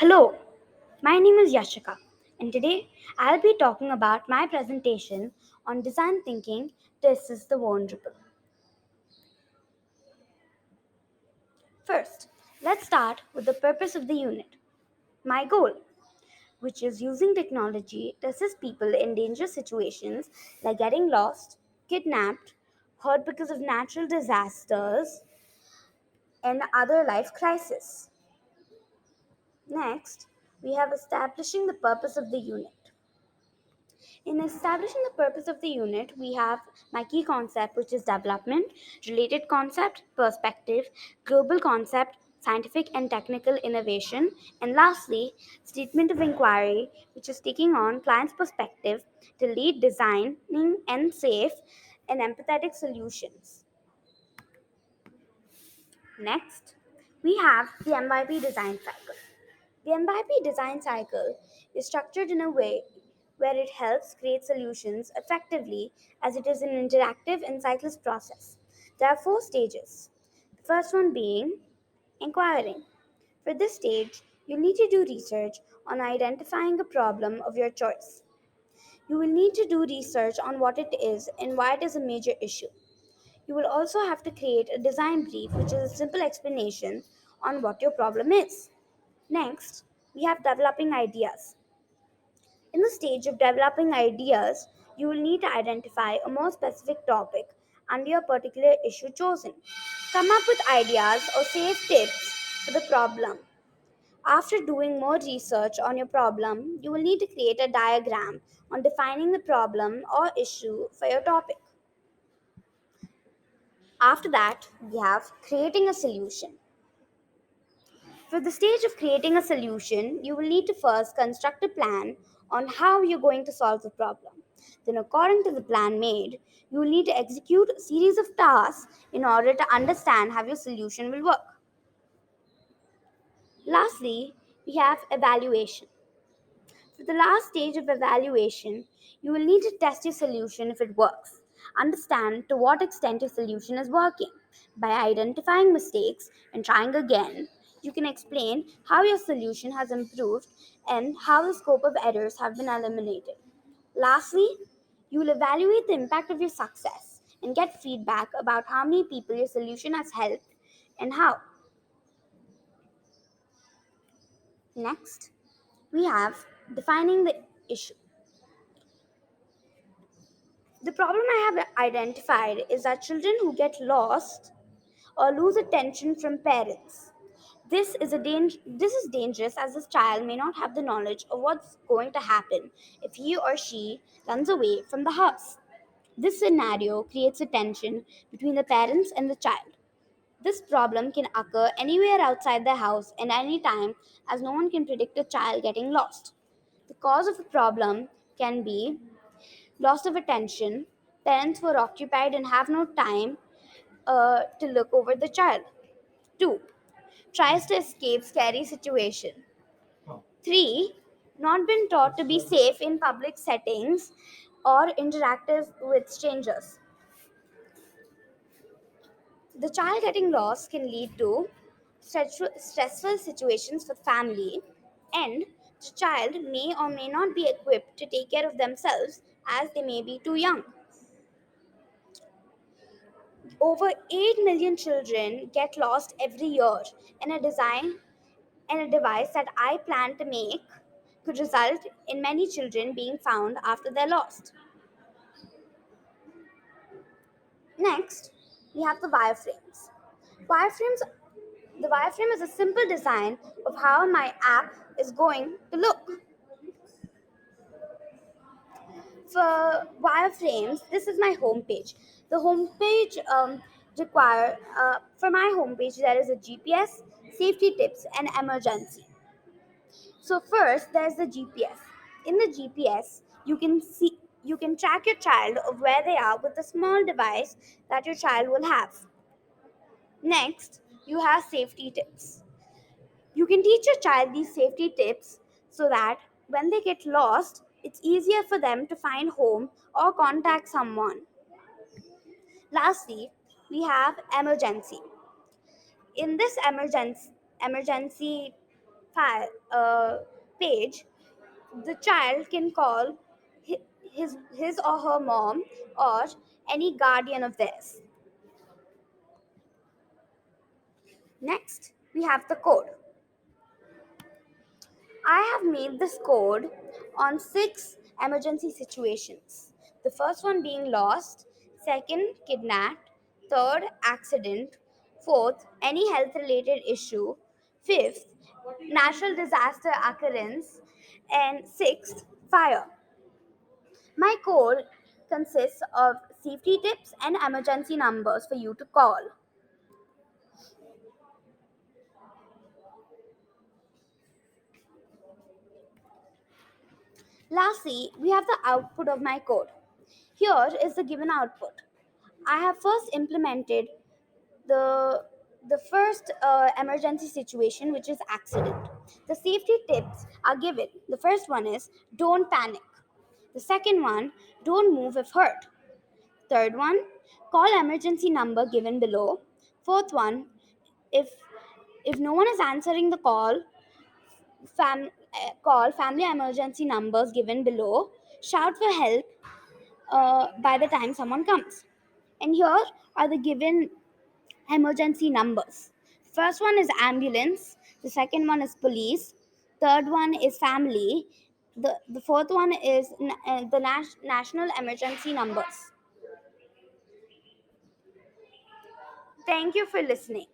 Hello, my name is Yashica, and today I'll be talking about my presentation on design thinking to assist the vulnerable. First, let's start with the purpose of the unit. My goal, which is using technology to assist people in dangerous situations like getting lost, kidnapped, hurt because of natural disasters, and other life crises. Next, we have establishing the purpose of the unit. In establishing the purpose of the unit, we have my key concept, which is development, related concept, perspective, global concept, scientific and technical innovation, and lastly, statement of inquiry, which is taking on client's perspective to lead designing and safe and empathetic solutions. Next, we have the MYP design cycle. The MYP design cycle is structured in a way where it helps create solutions effectively as it is an interactive and cyclist process. There are four stages. The first one being inquiring. For this stage, you need to do research on identifying a problem of your choice. You will need to do research on what it is and why it is a major issue. You will also have to create a design brief, which is a simple explanation on what your problem is. Next, we have developing ideas. In the stage of developing ideas, you will need to identify a more specific topic under your particular issue chosen. Come up with ideas or safe tips for the problem. After doing more research on your problem, you will need to create a diagram on defining the problem or issue for your topic. After that, we have creating a solution. For the stage of creating a solution, you will need to first construct a plan on how you're going to solve the problem. Then, according to the plan made, you will need to execute a series of tasks in order to understand how your solution will work. Lastly, we have evaluation. For the last stage of evaluation, you will need to test your solution if it works. Understand to what extent your solution is working. By identifying mistakes and trying again, you can explain how your solution has improved and how the scope of errors have been eliminated. Lastly, you will evaluate the impact of your success and get feedback about how many people your solution has helped and how. Next, we have defining the issue. The problem I have identified is that children who get lost or lose attention from parents. This is dangerous as this child may not have the knowledge of what's going to happen if he or she runs away from the house. This scenario creates a tension between the parents and the child. This problem can occur anywhere outside the house and any time as no one can predict a child getting lost. The cause of the problem can be loss of attention, parents were occupied and have no time to look over the child. 2. Tries to escape scary situation. 3. Not been taught to be safe in public settings or interactive with strangers. The child getting lost can lead to stressful situations for family, and the child may or may not be equipped to take care of themselves as they may be too young. Over 8 million children get lost every year, and a design and a device that I plan to make could result in many children being found after they're lost. Next, we have the wireframes. Wireframes the wireframe is a simple design of how my app is going to look. For wireframes, this is my homepage. The homepage for my homepage there is a GPS, safety tips, and emergency. So first, there's the GPS. In the GPS, you can track your child of where they are with a small device that your child will have. Next, you have safety tips. You can teach your child these safety tips so that when they get lost, it's easier for them to find home or contact someone. Lastly, we have emergency. In this emergency file, page, the child can call his or her mom or any guardian of theirs. Next, we have the code. I have made this code on 6 emergency situations. The first one being lost, second, kidnapped, third, accident, fourth, any health related issue, fifth, natural disaster occurrence, and sixth, fire. My code consists of safety tips and emergency numbers for you to call. Lastly, we have the output of my code. Here is the given output. I have first implemented the the first emergency situation, which is accident. The safety tips are given. The first one is don't panic. The second one, don't move if hurt. Third one, call emergency number given below. Fourth one, if if no one is answering the call, call family emergency numbers given below. Shout for help by the time someone comes. And here are the given emergency numbers. First one is ambulance, the second one is police, third one is family, the fourth one is the national emergency numbers. Thank you for listening.